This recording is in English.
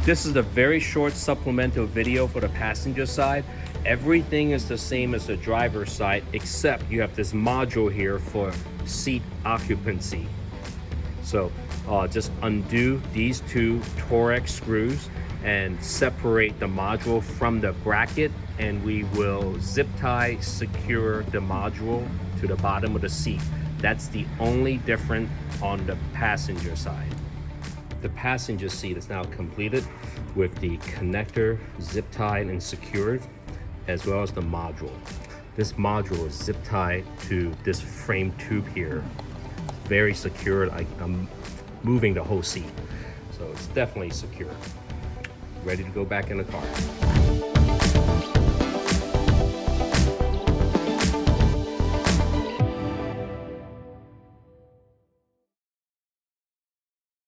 This is a very short supplemental video for the passenger side. Everything is the same as the driver's side, except you have this module here for seat occupancy. So just undo these two Torx screws and separate the module from the bracket, and we will zip tie secure the module to the bottom of the seat. That's the only difference on the passenger side. The passenger seat is now completed with the connector zip tied and secured, as well as the module. This module is zip tied to this frame tube here. Very secured. I'm moving the whole seat, so it's definitely secure. Ready to go back in the car.